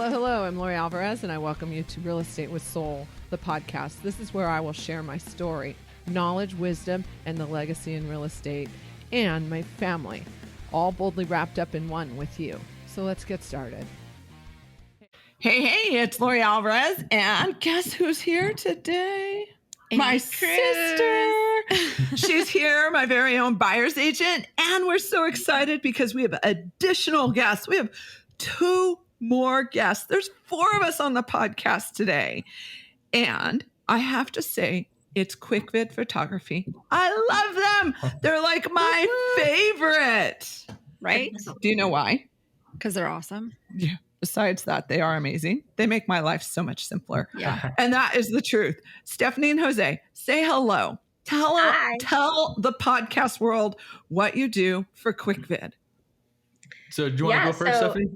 Hello, hello. I'm Lori Alvarez, and I welcome you to Real Estate with Soul, the podcast. This is where I will share my story, knowledge, wisdom, and the legacy in real estate, and my family, all boldly wrapped up in one with you. So let's get started. Hey, it's Lori Alvarez, and guess who's here today? My sister. She's here, my very own buyer's agent, and we're so excited because we have additional guests. We have 2 more guests. There's 4 of us on the podcast today. And I have to say, it's QwikVid Photography. I love them. They're like my favorite. Right? Do you know why? Because they're awesome. Yeah. Besides that, they are amazing. They make my life so much simpler. Yeah. And that is the truth. Stephanie and Jose, say hello. Tell the podcast what you do for QwikVid. So do you want to go first, Stephanie?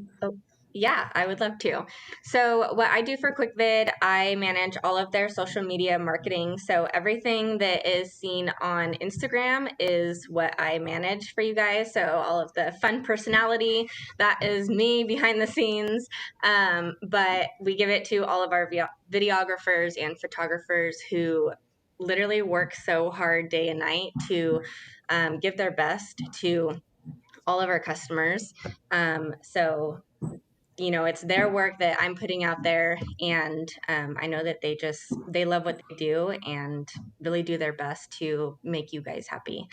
Yeah, I would love to. So what I do for QwikVid, I manage all of their social media marketing. So everything that is seen on Instagram is what I manage for you guys. So all of the fun personality, that is me behind the scenes. But we give it to all of our videographers and photographers who literally work so hard day and night to give their best to all of our customers. So it's their work that I'm putting out there, and I know that they love what they do and really do their best to make you guys happy.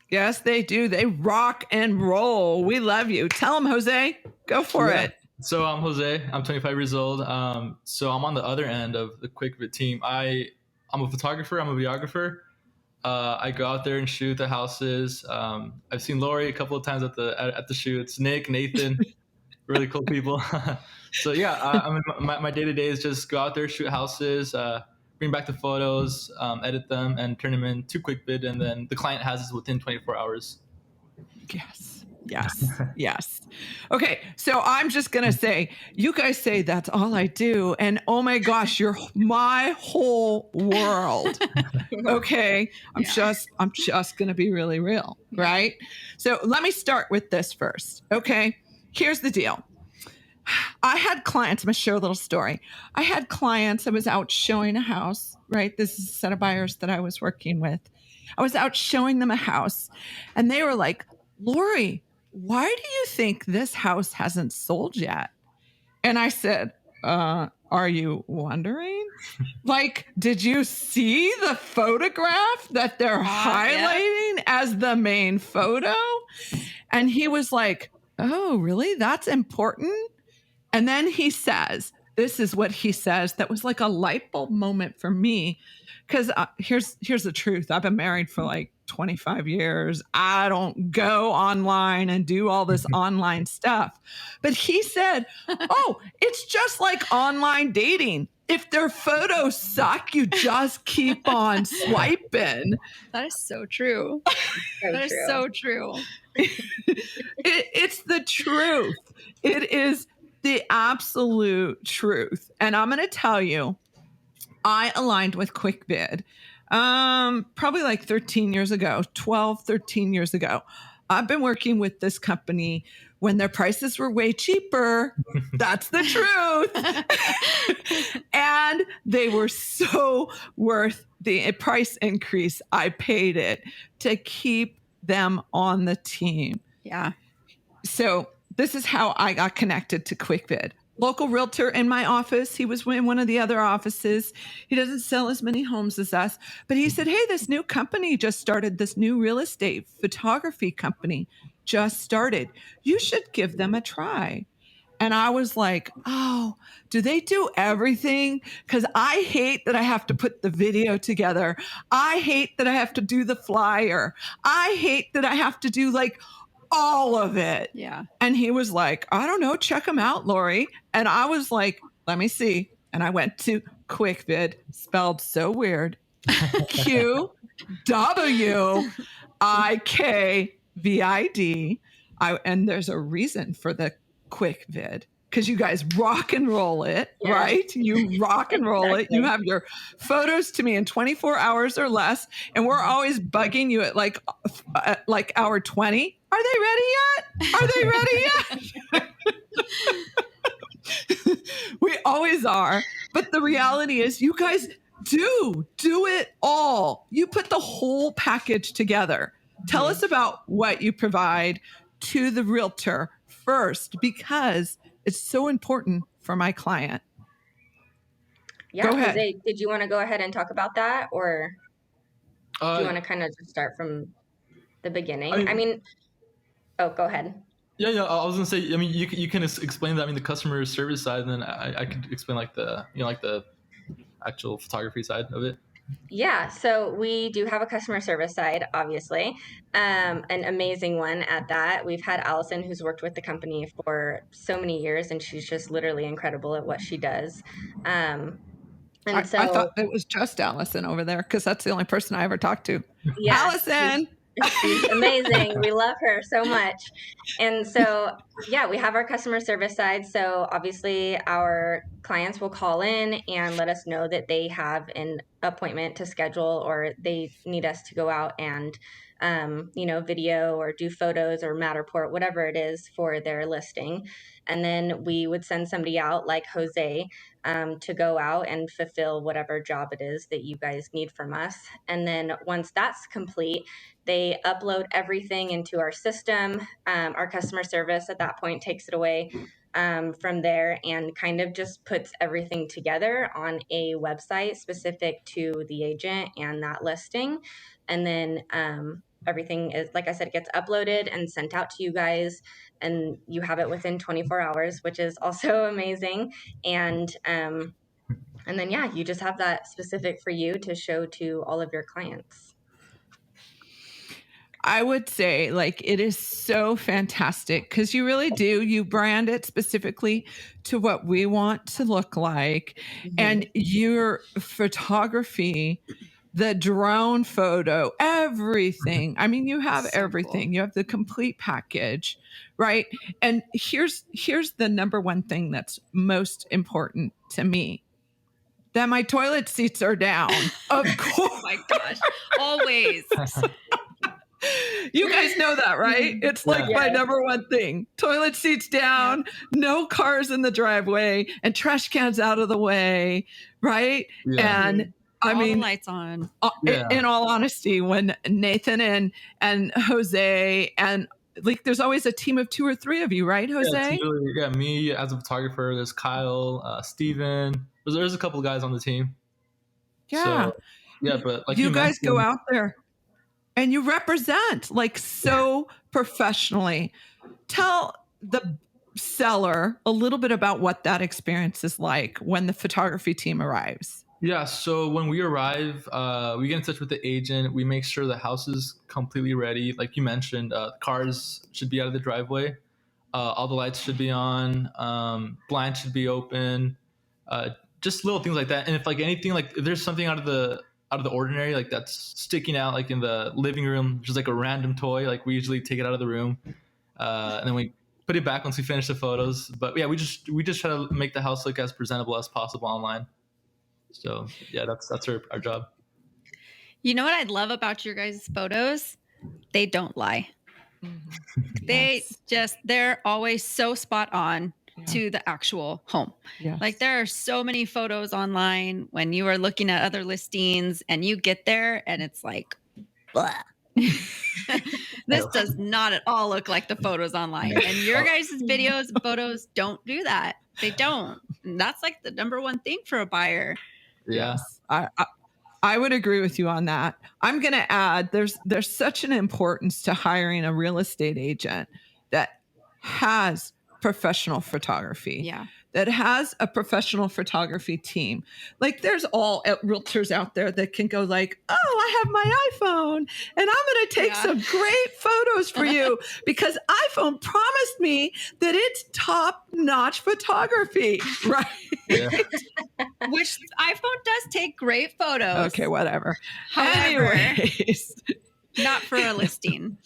Yes, they do. They rock and roll. We love you. Tell them, Jose. Go for it. So I'm Jose. I'm 25 years old. So I'm on the other end of the QwikVid team. I'm a photographer. I'm a videographer. I go out there and shoot the houses. I've seen Lori a couple of times at the shoots. Nick, Nathan. Really cool people. So yeah, my day-to-day is just go out there, shoot houses, bring back the photos, edit them, and turn them into QwikVid, and then the client has it within 24 hours. Yes. Okay, so I'm just going to say, you guys say that's all I do, and oh my gosh, you're my whole world. Okay, I'm just going to be really real, right? So let me start with this first, okay? Here's the deal. I had clients, I'm going to share a little story. I had clients, I was out showing a house, right? This is a set of buyers that I was working with. I was out showing them a house, and they were like, Lori, why do you think this house hasn't sold yet? And I said, are you wondering? Like, did you see the photograph that they're highlighting as the main photo? And he was like, oh, really? That's important? And then he says, this is what he says. That was like a light bulb moment for me. Because here's the truth. I've been married for like 25 years. I don't go online and do all this online stuff. But he said, oh, it's just like online dating. If their photos suck, you just keep on swiping. That is so true. That is so true. It's the truth. It is the absolute truth. And I'm going to tell you, I aligned with QwikVid probably like 13 years ago. I've been working with this company when their prices were way cheaper. That's the truth. And they were so worth the price increase I paid it to keep them on the team. Yeah. So this is how I got connected to QwikVid. Local realtor in my office. He was in one of the other offices. He doesn't sell as many homes as us, but he said, hey, this new company just started, this new real estate photography company just started. You should give them a try. And I was like, oh, do they do everything? Because I hate that I have to put the video together. I hate that I have to do the flyer. I hate that I have to do like all of it. Yeah. And he was like, I don't know, check them out, Lori. And I was like, let me see. And I went to QwikVid, spelled so weird. QwikVid. And there's a reason for the QwikVid, because you guys rock and roll it, right? You rock and roll it. You have your photos to me in 24 hours or less, and we're always bugging you at like hour 20. Are they ready yet? We always are. But the reality is you guys do it all. You put the whole package together. Tell us about what you provide to the realtor first, because it's so important for my client. Yeah, Go ahead. Jose, did you want to go ahead and talk about that, or do you want to kind of just start from the beginning? I mean, oh, go ahead. Yeah. I was gonna say. I mean, you can explain that. I mean, the customer service side, and then I could explain like the like the actual photography side of it. Yeah, so we do have a customer service side, obviously, an amazing one at that. We've had Allison, who's worked with the company for so many years, and she's just literally incredible at what she does. I thought it was just Allison over there, because that's the only person I ever talked to. Yeah, Allison! She's amazing. We love her so much. And so, yeah, we have our customer service side. So obviously our clients will call in and let us know that they have an appointment to schedule, or they need us to go out and, video or do photos or Matterport, whatever it is for their listing. And then we would send somebody out like Jose to go out and fulfill whatever job it is that you guys need from us. And then once that's complete, they upload everything into our system. Our customer service at that point takes it away from there and kind of just puts everything together on a website specific to the agent and that listing. And then everything is, like I said, gets uploaded and sent out to you guys, and you have it within 24 hours, which is also amazing. And then, yeah, you just have that specific for you to show to all of your clients. I would say, like, it is so fantastic because you really do. You brand it specifically to what we want to look like. And your photography, the drone photo, everything. I mean, you have everything. Cool. You have the complete package, right? And here's the number one thing that's most important to me. That my toilet seats are down. Of course. Oh my gosh. Always. You guys know that, right? It's like my number one thing. Toilet seats down, no cars in the driveway, and trash cans out of the way, right? Yeah. And I all mean, the lights on. In all honesty, when Nathan and Jose and like, there's always a team of 2 or 3 of you, right, Jose? Yeah, me as a photographer. There's Kyle, Steven. There's a couple of guys on the team. Yeah. So, yeah, but like you guys go out there and you represent like so professionally. Tell the seller a little bit about what that experience is like when the photography team arrives. Yeah, so when we arrive, we get in touch with the agent. We make sure the house is completely ready. Like you mentioned, cars should be out of the driveway. All the lights should be on. Blinds should be open. Just little things like that. And if like anything, like if there's something out of the ordinary, like that's sticking out, like in the living room, just like a random toy, like we usually take it out of the room, and then we put it back once we finish the photos. But yeah, we just try to make the house look as presentable as possible online. So yeah, that's our job. You know what I love about your guys' photos? They don't lie. Mm-hmm. They're always so spot on to the actual home. Yes. Like there are so many photos online when you are looking at other listings and you get there and it's like, blah. This does not at all look like the photos online. And your guys' videos and photos don't do that. They don't. And that's like the number one thing for a buyer. Yeah. Yes. I would agree with you on that. I'm going to add, there's such an importance to hiring a real estate agent that has professional photography, that has a professional photography team. Like there's all realtors out there that can go like, oh, I have my iPhone and I'm going to take some great photos for you because iPhone promised me that it's top-notch photography, right? Yeah. Which iPhone does take great photos. Okay, whatever. However, anyways, not for a listing.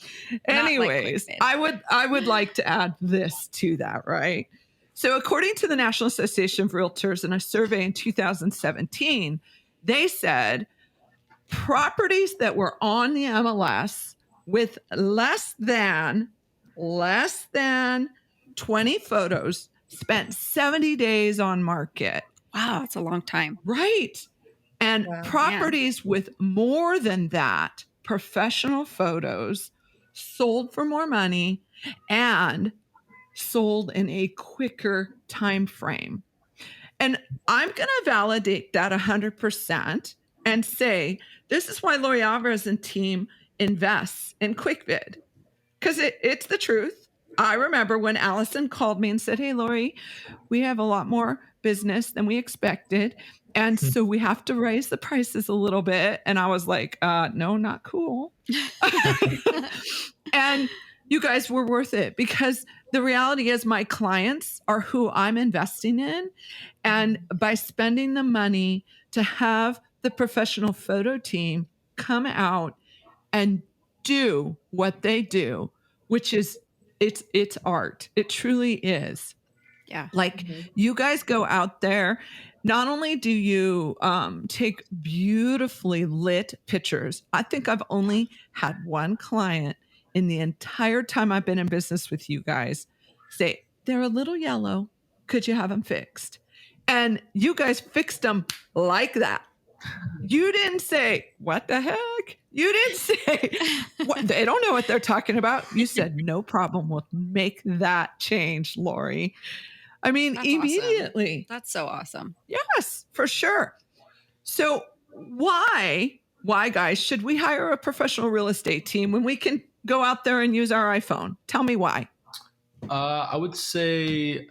Anyways, like I would like to add this to that, right? So according to the National Association of Realtors in a survey in 2017, they said properties that were on the MLS with less than 20 photos spent 70 days on market. Wow, that's a long time. Right. And Wow. properties with more than that, professional photos, sold for more money and sold in a quicker time frame. And I'm going to validate that 100% and say, this is why Lori Alvarez and team invests in QwikVid, because it's the truth. I remember when Allison called me and said, hey, Lori, we have a lot more business than we expected. And so we have to raise the prices a little bit. And I was like, no, not cool. And you guys were worth it, because the reality is my clients are who I'm investing in. And by spending the money to have the professional photo team come out and do what they do, which is it's art. It truly is. Yeah. Like you guys go out there, not only do you take beautifully lit pictures. I think I've only had one client in the entire time I've been in business with you guys say, they're a little yellow. Could you have them fixed? And you guys fixed them like that. You didn't say, what the heck? You didn't say, what? They don't know what they're talking about. You said, no problem. We'll make that change, Lori. I mean, That's immediately. Awesome. That's so awesome. Yes, for sure. So why, guys, should we hire a professional real estate team when we can go out there and use our iPhone? Tell me why. I would say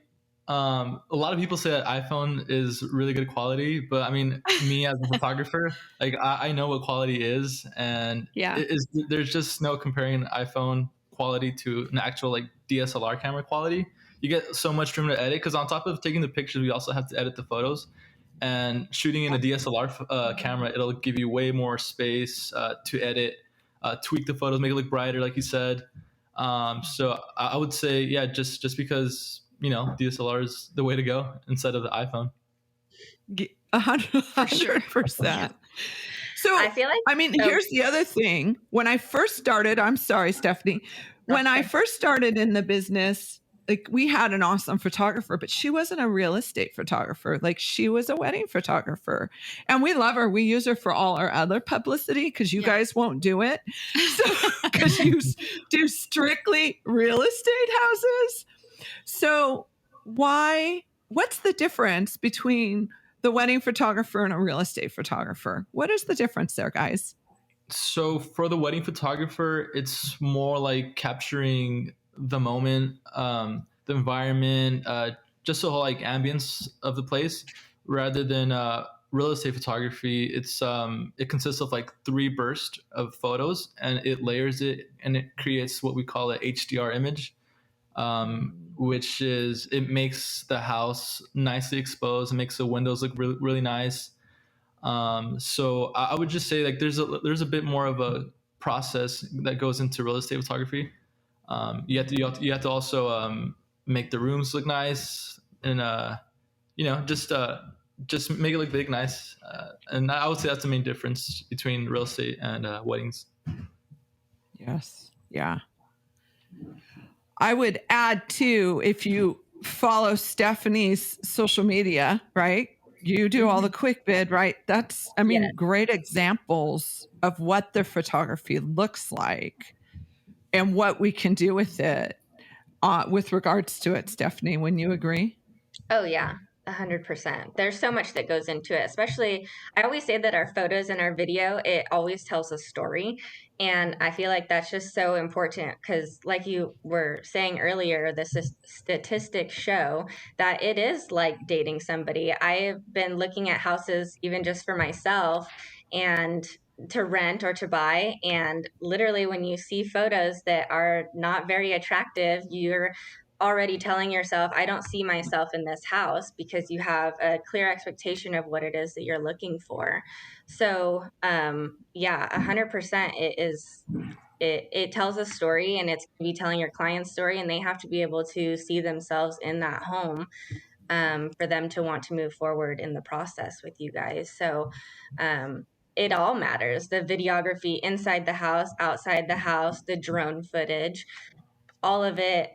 a lot of people say that iPhone is really good quality, but I mean, me as a photographer, like I know what quality is, and there's just no comparing iPhone quality to an actual like DSLR camera quality. You get so much room to edit, because on top of taking the pictures, we also have to edit the photos. And shooting in a DSLR camera, it'll give you way more space to edit, tweak the photos, make it look brighter, like you said. So I would say, yeah, just because, you know, DSLR is the way to go instead of the iPhone. 100%. So I feel like, here's the other thing. When I first started, I'm sorry, Stephanie. When I first started in the business, like we had an awesome photographer, but she wasn't a real estate photographer. Like she was a wedding photographer, and we love her. We use her for all our other publicity because you guys won't do it. So because you do strictly real estate houses. So what's the difference between the wedding photographer and a real estate photographer? What is the difference there, guys? So for the wedding photographer, it's more like capturing the moment, the environment, just the whole like ambience of the place, rather than real estate photography. It consists of like 3 bursts of photos, and it layers it, and it creates what we call an HDR image, which is, it makes the house nicely exposed, it makes the windows look really, really nice. So I would just say like there's a bit more of a process that goes into real estate photography. You have to also make the rooms look nice, and just make it look big, nice. And I would say that's the main difference between real estate and weddings. Yes. Yeah. I would add too, if you follow Stephanie's social media, right? You do all the QwikVid, right? That's, great examples of what the photography looks like and what we can do with it with regards to it. Stephanie, wouldn't you agree? Oh, yeah. 100%. There's so much that goes into it, especially I always say that our photos and our video, it always tells a story. And I feel like that's just so important because, like you were saying earlier, the statistics show that it is like dating somebody. I've been looking at houses even just for myself and to rent or to buy. And literally, when you see photos that are not very attractive, you're already telling yourself, I don't see myself in this house, because you have a clear expectation of what it is that you're looking for. So, 100% it tells a story, and it's going to be telling your client's story, and they have to be able to see themselves in that home for them to want to move forward in the process with you guys. So, it all matters. The videography inside the house, outside the house, the drone footage, all of it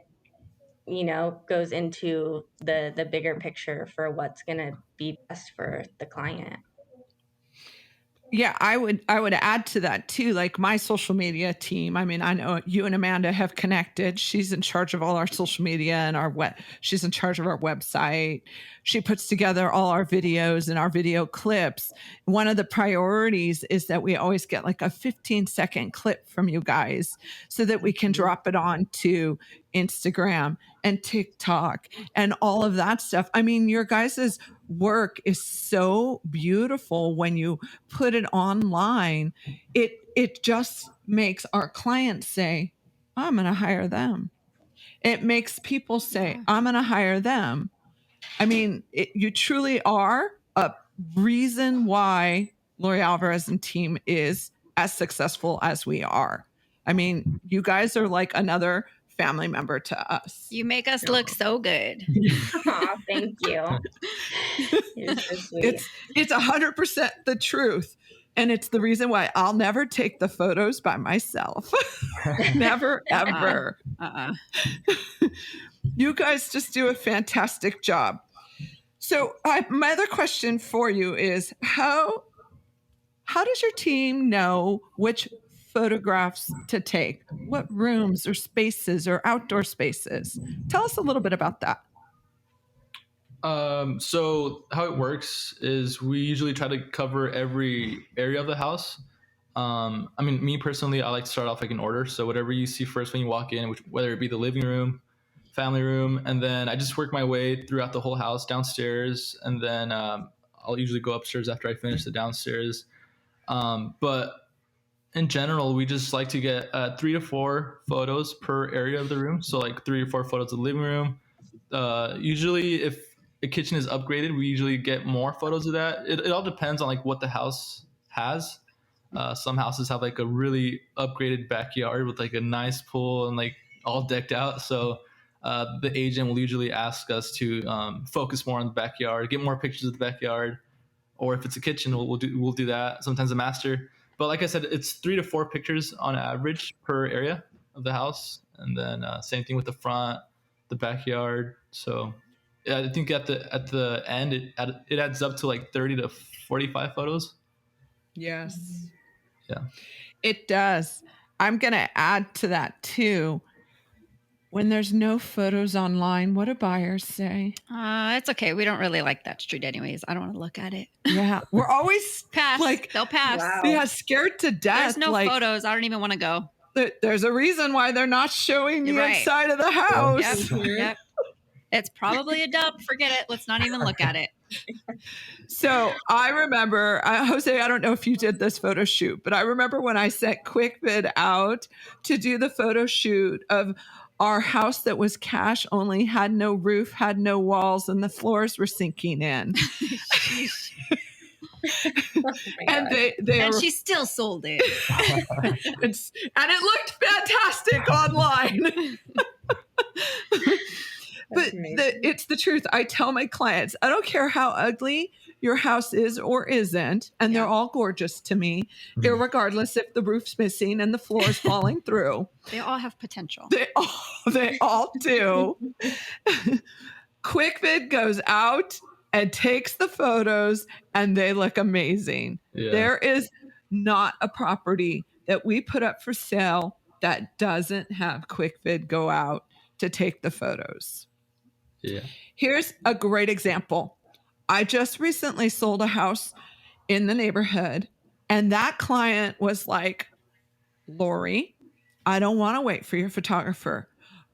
goes into the bigger picture for what's going to be best for the client. Yeah, I would add to that too. Like my social media team. I mean, I know you and Amanda have connected. She's in charge of all our social media and she's in charge of our website. She puts together all our videos and our video clips. One of the priorities is that we always get like a 15-second clip from you guys so that we can drop it on to Instagram and TikTok and all of that stuff. I mean, your guys's work is so beautiful when you put it online. It just makes our clients say, I'm going to hire them. It makes people say, I'm going to hire them. I mean, you truly are a reason why Lori Alvarez and team is as successful as we are. I mean, you guys are like another family member to us. You make us look so good. Aw, thank you. You're so sweet. It's 100% the truth. And it's the reason why I'll never take the photos by myself. Never, ever. You guys just do a fantastic job. So my other question for you is how does your team know which photographs to take? What rooms or spaces or outdoor spaces? Tell us a little bit about that. So how it works is we usually try to cover every area of the house. I mean, me personally, I like to start off like in order. So whatever you see first when you walk in, whether it be the living room, family room, and then I just work my way throughout the whole house downstairs. And then I'll usually go upstairs after I finish the downstairs. But in general, we just like to get 3 to 4 photos per area of the room. So like 3 or 4 photos of the living room. Usually if a kitchen is upgraded, we usually get more photos of that. It all depends on like what the house has. Some houses have like a really upgraded backyard with like a nice pool and like all decked out. So the agent will usually ask us to focus more on the backyard, get more pictures of the backyard. Or if it's a kitchen, we'll do that. Sometimes a master. But like I said, it's 3 to 4 pictures on average per area of the house. And then same thing with the front, the backyard. So yeah, I think at the end, it adds up to like 30 to 45 photos. Yes. Yeah. It does. I'm going to add to that too. When there's no photos online, what do buyers say? It's okay. We don't really like that street anyways. I don't want to look at it. Yeah. We're always pass. Like, they'll pass. Wow. Yeah, scared to death. There's no photos. I don't even want to go. There's a reason why they're not showing the inside of the house. Yep. It's probably a dub. Forget it. Let's not even look at it. So I remember, Jose, I don't know if you did this photo shoot, but I remember when I sent QwikVid out to do the photo shoot of our house that was cash only, had no roof, had no walls, and the floors were sinking in. And and she still sold it. And it looked fantastic online. But it's the truth. I tell my clients, I don't care how ugly your house is or isn't, and they're all gorgeous to me, irregardless if the roof's missing and the floor's falling through. They all have potential. They all do. QwikVid goes out and takes the photos, and they look amazing. Yeah. There is not a property that we put up for sale that doesn't have QwikVid go out to take the photos. Yeah. Here's a great example. I just recently sold a house in the neighborhood, and that client was like, Lori, I don't want to wait for your photographer.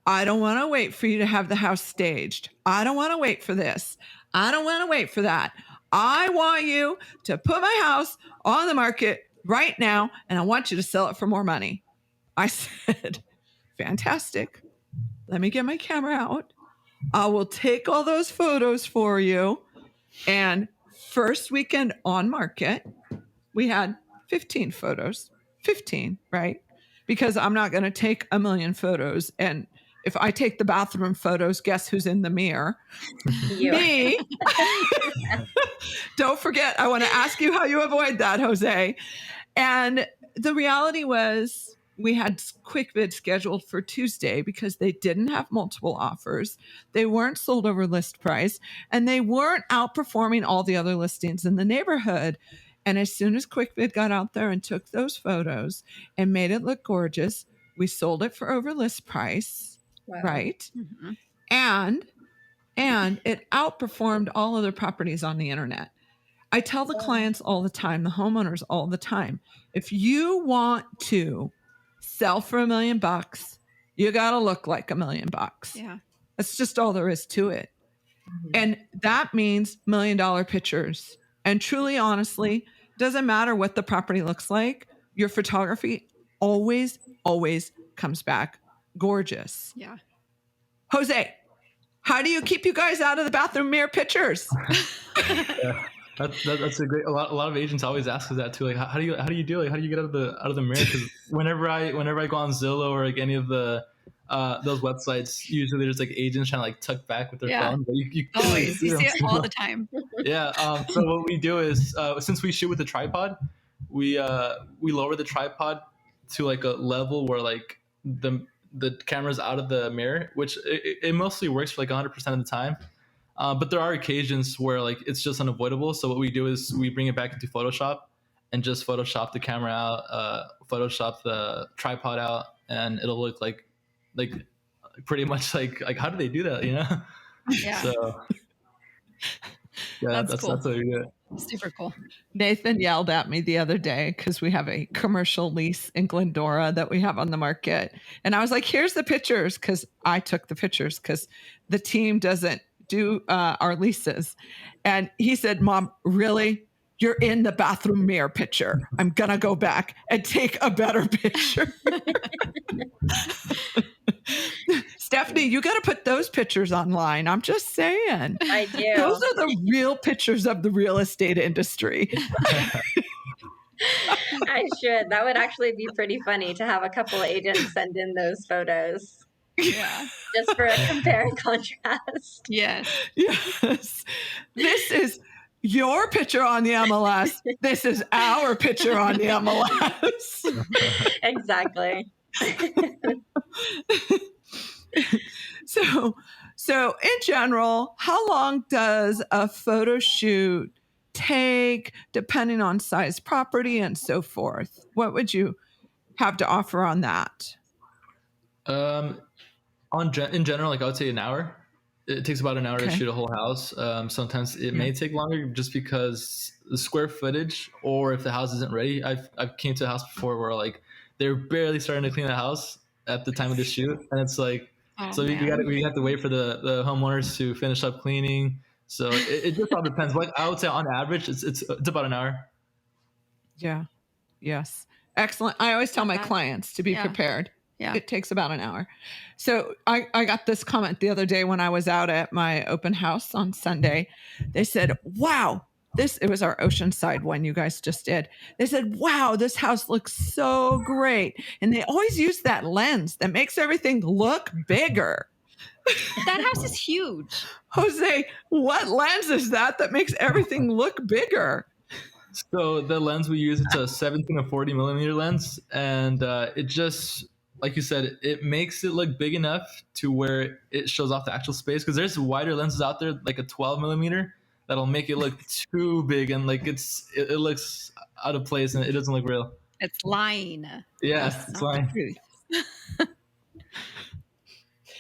I don't want to wait for you to have the house staged. I don't want to wait for this. I don't want to wait for that. I want you to put my house on the market right now, and I want you to sell it for more money. I said, fantastic. Let me get my camera out. I will take all those photos for you. And first weekend on market, we had 15 photos. 15, right? Because I'm not going to take a million photos. And if I take the bathroom photos, guess who's in the mirror? Me. Don't forget, I want to ask you how you avoid that, Jose. And the reality was we had QwikVid scheduled for Tuesday because they didn't have multiple offers. They weren't sold over list price, and they weren't outperforming all the other listings in the neighborhood. And as soon as QwikVid got out there and took those photos and made it look gorgeous, we sold it for over list price, Wow. right? And it outperformed all other properties on the internet. I tell the clients all the time, the homeowners all the time, if you want to sell for $1 million, you got to look like $1 million. Yeah. That's just all there is to it. And that means $1 million pictures. And truly, honestly, doesn't matter what the property looks like. Your photography always comes back gorgeous. Yeah. Jose, how do you keep you guys out of the bathroom mirror pictures? Yeah. That's a great. A lot of agents always ask us that too. Like, how do you do? Like, how do you get out of the mirror? Because whenever I go on Zillow or like any of the those websites, usually there's like agents trying to like tuck back with their phone. But you always you see it all the time. Yeah. So what we do is since we shoot with a tripod, we lower the tripod to like a level where like the camera's out of the mirror, which it mostly works for like 100% of the time. But there are occasions where like it's just unavoidable. So what we do is we bring it back into Photoshop and just Photoshop the camera out, Photoshop the tripod out, and it'll look like pretty much like how do they do that? You know? Yeah. So yeah, that's cool. That's what we do. Super cool. Nathan yelled at me the other day because we have a commercial lease in Glendora that we have on the market. And I was like, here's the pictures, because I took the pictures because the team doesn't do our leases. And he said, Mom, really? You're in the bathroom mirror picture. I'm going to go back and take a better picture. Stephanie, you got to put those pictures online. I'm just saying. I do. Those are the real pictures of the real estate industry. I should. That would actually be pretty funny to have a couple of agents send in those photos. Yeah. Just for a compare and contrast. Yes. Yes. This is your picture on the MLS. This is our picture on the MLS. Exactly. So in general, how long does a photo shoot take, depending on size property and so forth? What would you have to offer on that? In general, like I would say an hour. It takes about an hour to shoot a whole house. Sometimes it may take longer just because the square footage, or if the house isn't ready. I've came to a house before where like they're barely starting to clean the house at the time of the shoot, and it's like we have to wait for the homeowners to finish up cleaning. So it just all depends. Like I would say on average, it's about an hour. Yeah. Yes. Excellent. I always tell my clients to be prepared. Yeah. It takes about an hour. So I got this comment the other day when I was out at my open house on Sunday. They said, wow, it was our Oceanside one you guys just did. They said, wow, this house looks so great. And they always use that lens that makes everything look bigger. That house is huge. Jose, what lens is that makes everything look bigger? So the lens we use, it's a 17 to 40 millimeter lens. And it just, like you said, it makes it look big enough to where it shows off the actual space. Because there's wider lenses out there, like a 12 millimeter, that'll make it look too big, and like it looks out of place, and it doesn't look real. It's lying. Yeah, it's lying.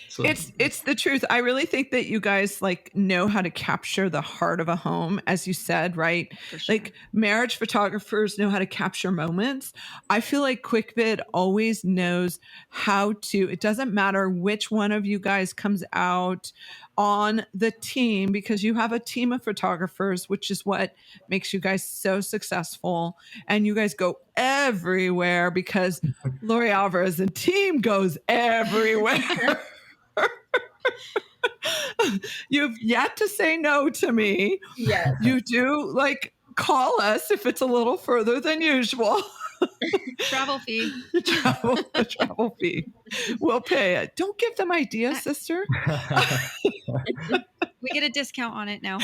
So, it's the truth. I really think that you guys like know how to capture the heart of a home, as you said, right? Sure. Like marriage photographers know how to capture moments. I feel like QwikVid always knows how to. It doesn't matter which one of you guys comes out on the team, because you have a team of photographers, which is what makes you guys so successful. And you guys go everywhere because Lori Alvarez and team goes everywhere. You've yet to say no to me. Yes. You do like call us if it's a little further than usual. Travel fee. Travel fee. We'll pay it. Don't give them ideas, sister. We get a discount on it now.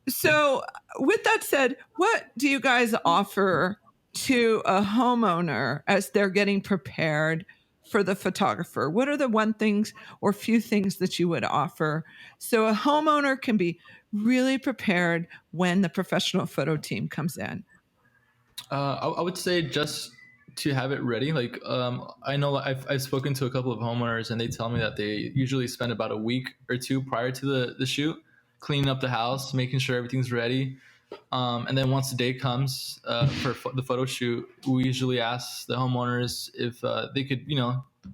So with that said, what do you guys offer to a homeowner as they're getting prepared for the photographer? What are the one things or few things that you would offer so a homeowner can be really prepared when the professional photo team comes in? I would say just to have it ready. Like, I know I've spoken to a couple of homeowners, and they tell me that they usually spend about a week or two prior to the shoot, cleaning up the house, making sure everything's ready. And then once the day comes for the photo shoot, we usually ask the homeowners if they could,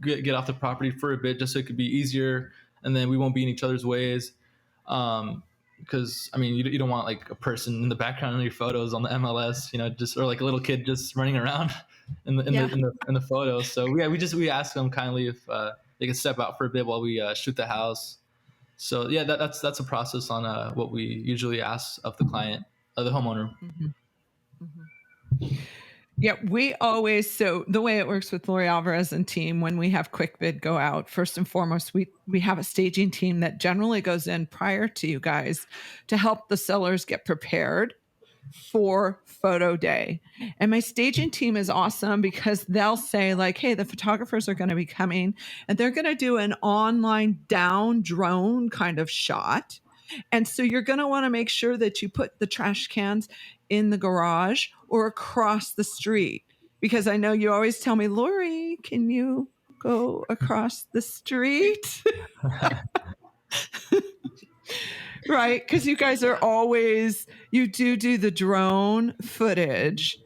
get off the property for a bit, just so it could be easier, and then we won't be in each other's ways. Because I mean, you don't want like a person in the background in your photos on the MLS, just, or like a little kid just running around in the photo. So we ask them kindly if they can step out for a bit while we shoot the house. So yeah, that's a process on what we usually ask of the client, the homeowner. Mm-hmm. Mm-hmm. Yeah, so the way it works with Lori Alvarez and team, when we have QwikVid go out, first and foremost, we have a staging team that generally goes in prior to you guys to help the sellers get prepared for photo day. And my staging team is awesome because they'll say like, hey, the photographers are going to be coming and they're going to do an online down drone kind of shot. And so you're going to want to make sure that you put the trash cans in the garage or across the street, because I know you always tell me, Lori, can you go across the street? Right? Because you guys are always, you do the drone footage.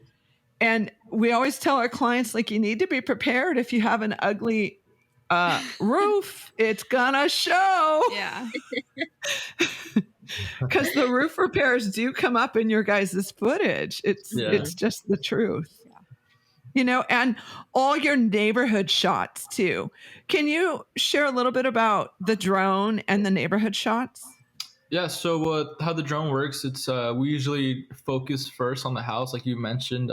And we always tell our clients, like, you need to be prepared. If you have an ugly roof, it's gonna show. Yeah. Because the roof repairs do come up in your guys' footage. It's just the truth. Yeah. And all your neighborhood shots too. Can you share a little bit about the drone and the neighborhood shots? Yeah, so how the drone works, it's we usually focus first on the house, like you mentioned.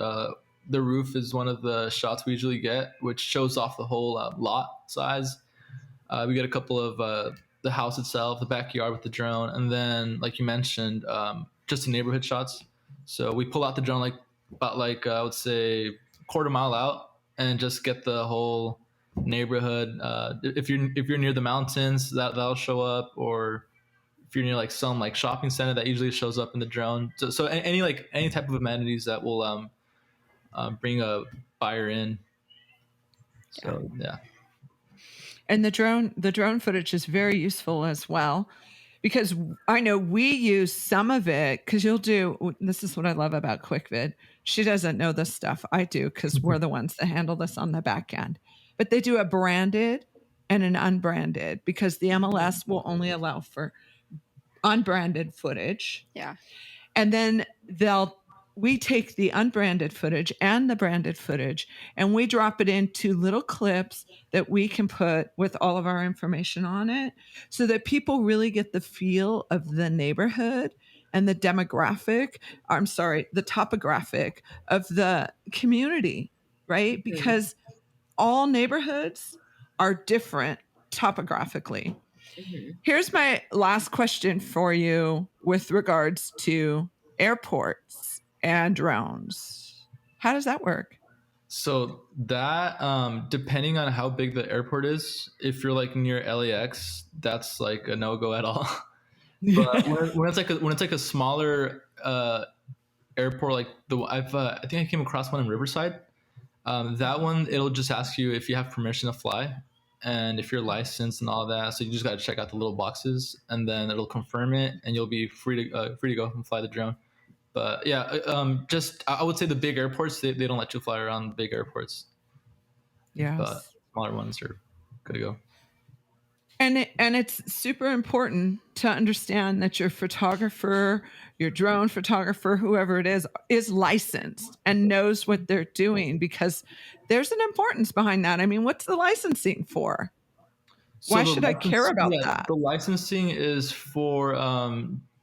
The roof is one of the shots we usually get, which shows off the whole lot size. We get a couple of the house itself, the backyard with the drone, and then, like you mentioned, just the neighborhood shots. So we pull out the drone about I would say quarter mile out, and just get the whole neighborhood. If you're near the mountains, that'll show up, or if you're near like some like shopping center, that usually shows up in the drone. So any type of amenities that will bring a buyer in. So yeah. And the drone footage is very useful as well, because I know we use some of it, because this is what I love about QwikVid. She doesn't know this stuff. I do, because we're the ones that handle this on the back end. But they do a branded and an unbranded, because the MLS will only allow for unbranded footage. Yeah. And then we take the unbranded footage and the branded footage, and we drop it into little clips that we can put with all of our information on it, so that people really get the feel of the neighborhood and the the topographic of the community, right? Mm-hmm. Because all neighborhoods are different topographically. Mm-hmm. Here's my last question for you with regards to airports and drones. How does that work? So that depending on how big the airport is, if you're like near LAX, that's like a no-go at all. But when it's like a smaller airport, like I think I came across one in Riverside. That one, it'll just ask you if you have permission to fly and if you're licensed and all that. So you just got to check out the little boxes, and then it'll confirm it, and you'll be free to go and fly the drone. But yeah, just I would say the big airports, they don't let you fly around big airports. Yeah, but smaller ones are good to go. And it's super important to understand that your photographer, your drone photographer, whoever it is licensed and knows what they're doing, because there's an importance behind that. I mean, what's the licensing for? So why should I care about that? The licensing is for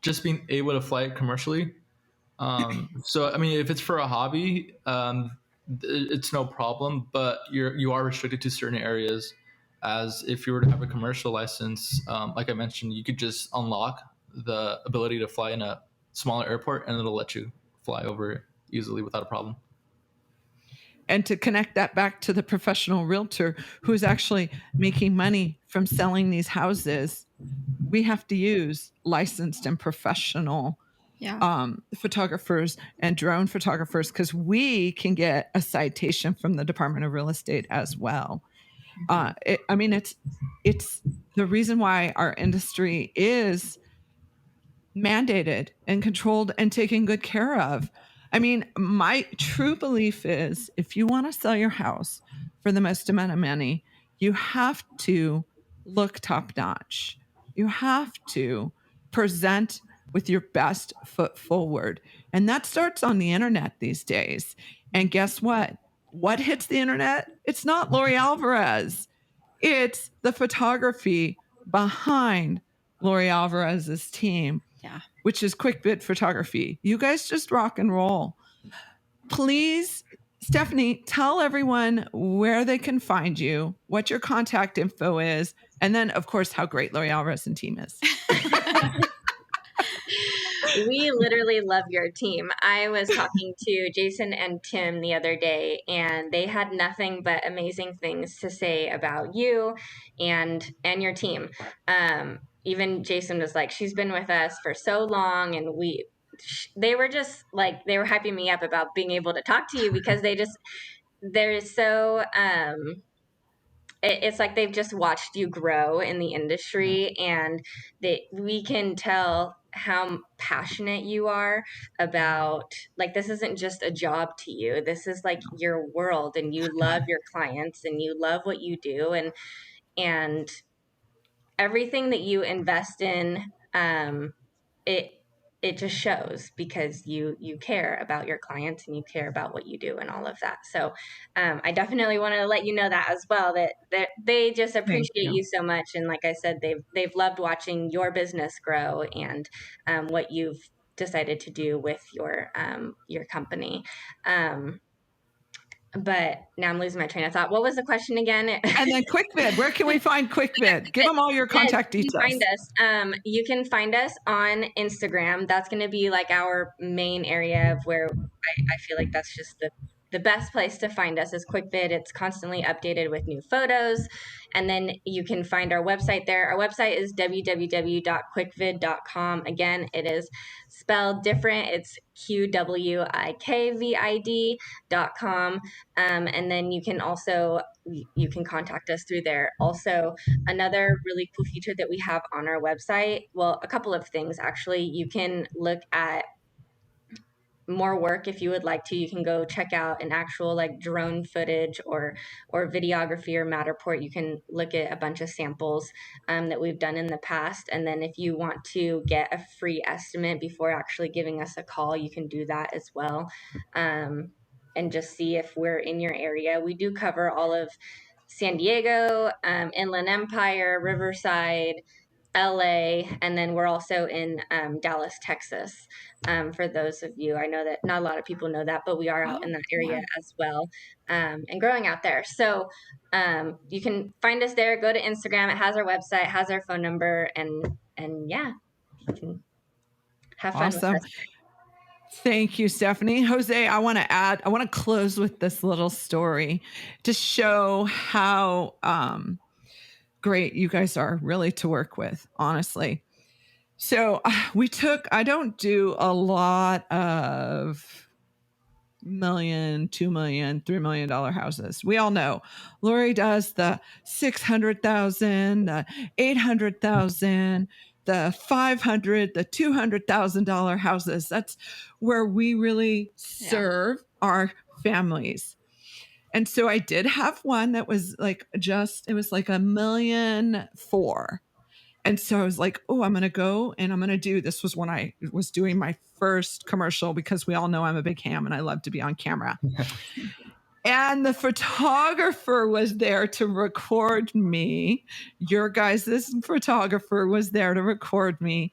just being able to fly it commercially. So, I mean, if it's for a hobby, it's no problem, but you are restricted to certain areas. As if you were to have a commercial license, like I mentioned, you could just unlock the ability to fly in a smaller airport, and it'll let you fly over easily without a problem. And to connect that back to the professional realtor who's actually making money from selling these houses, we have to use licensed and professional photographers and drone photographers, because we can get a citation from the Department of Real Estate as well. It's the reason why our industry is mandated and controlled and taken good care of. I mean, my true belief is if you want to sell your house for the most amount of money, you have to look top notch. You have to present with your best foot forward. And that starts on the internet these days. And guess what? What hits the internet? It's not Lori Alvarez. It's the photography behind Lori Alvarez's team, which is QwikVid Photography. You guys just rock and roll. Please, Stephanie, tell everyone where they can find you, what your contact info is, and then, of course, how great Lori Alvarez and team is. We literally love your team. I was talking to Jason and Tim the other day, and they had nothing but amazing things to say about you and your team. Even Jason was like, she's been with us for so long, and they were just like, they were hyping me up about being able to talk to you, because they're so it's like they've just watched you grow in the industry, and we can tell how passionate you are about, like, this isn't just a job to you. This is like your world, and you love your clients, and you love what you do, and everything that you invest in, it just shows, because you care about your clients, and you care about what you do and all of that. So I definitely want to let you know that as well, that they just appreciate you so much. And like I said, they've loved watching your business grow, and what you've decided to do with your company. But now I'm losing my train of thought. What was the question again? And then QwikVid. Where can we find QwikVid? Give them all your contact details. Find us. You can find us on Instagram. That's going to be like our main area of where I feel like that's just the best place to find us is QwikVid. It's constantly updated with new photos. And then you can find our website there. Our website is www.quickvid.com. Again, it is spelled different. It's QwikVid.com. And then you can contact us through there. Also, another really cool feature that we have on our website, well, a couple of things actually. You can look at more work if you would like to. You can go check out an actual like drone footage or videography or Matterport. You can look at a bunch of samples that we've done in the past. And then if you want to get a free estimate before actually giving us a call, you can do that as well. And just see if we're in your area. We do cover all of San Diego, Inland Empire, Riverside, LA, and then we're also in Dallas, Texas. For those of you, I know that not a lot of people know that, but we are out in that area as well, and growing out there. So you can find us there. Go to Instagram. It has our website, has our phone number, and yeah, you can have fun with us. Thank you, Stephanie. Jose, I want to close with this little story to show how great you guys are really to work with, honestly. So I don't do a lot of $1 million, $2 million, $3 million houses. We all know Lori does the 600,000, the 800,000, the 500, the $200,000 houses. That's where we really serve our families. And so I did have one that was like it was like $1.4 million. And so I was like, oh, I'm going to go and I'm going to do, this was when I was doing my first commercial, because we all know I'm a big ham and I love to be on camera. And the photographer was there to record me. Your guys' photographer was there to record me.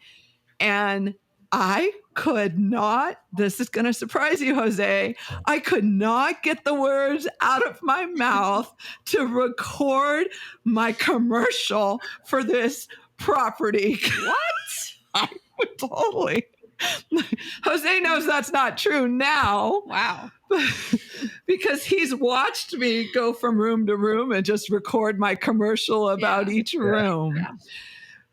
And I could not, this is going to surprise you, Jose, I could not get the words out of my mouth to record my commercial for this property. What? I would totally. Jose knows that's not true now. Wow. Because he's watched me go from room to room and just record my commercial about each room. Yeah.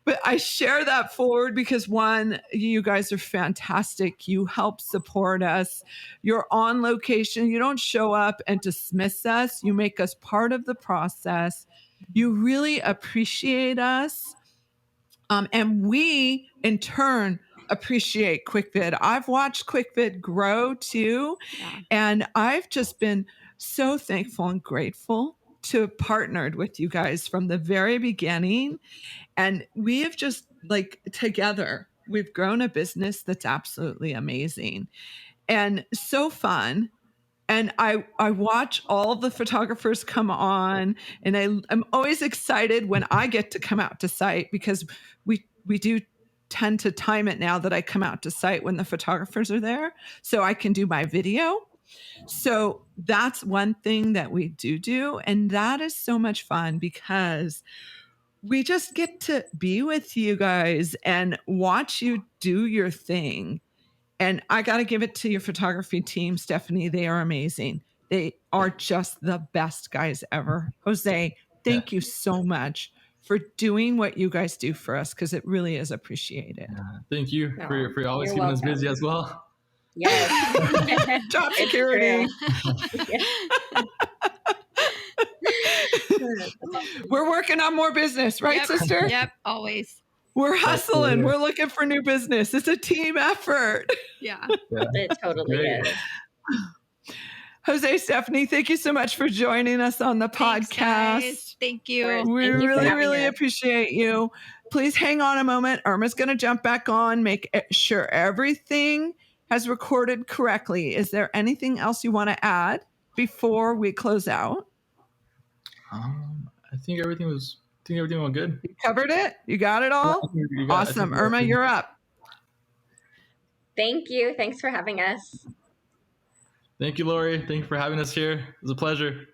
But I share that forward because one, you guys are fantastic. You help support us. You're on location. You don't show up and dismiss us. You make us part of the process. You really appreciate us. And we, in turn, appreciate QwikVid. I've watched QwikVid grow too. Yeah. And I've just been so thankful and grateful to have partnered with you guys from the very beginning. And we have just like together, we've grown a business that's absolutely amazing and so fun. And I watch all the photographers come on, and I'm always excited when I get to come out to site because we do tend to time it now that I come out to site when the photographers are there, so I can do my video. So that's one thing that we do, and that is so much fun because we just get to be with you guys and watch you do your thing. And I got to give it to your photography team, Stephanie. They are amazing. They are just the best guys ever. Jose, thank you so much for doing what you guys do for us because it really is appreciated. Thank you for always keeping us busy as well. Yes. Job security. We're working on more business, right, sister? Yep, always. We're hustling. We're looking for new business. It's a team effort. Yeah. It totally is. Jose, Stephanie, thank you so much for joining us on the Thanks, podcast. guys. Thank you. We really appreciate you. Please hang on a moment. Irma's going to jump back on, make sure everything has recorded correctly. Is there anything else you want to add before we close out? I think everything went good. You covered it? You got it all? Awesome. Irma, you're up. Thank you. Thanks for having us. Thank you, Lori. Thank you for having us here. It was a pleasure.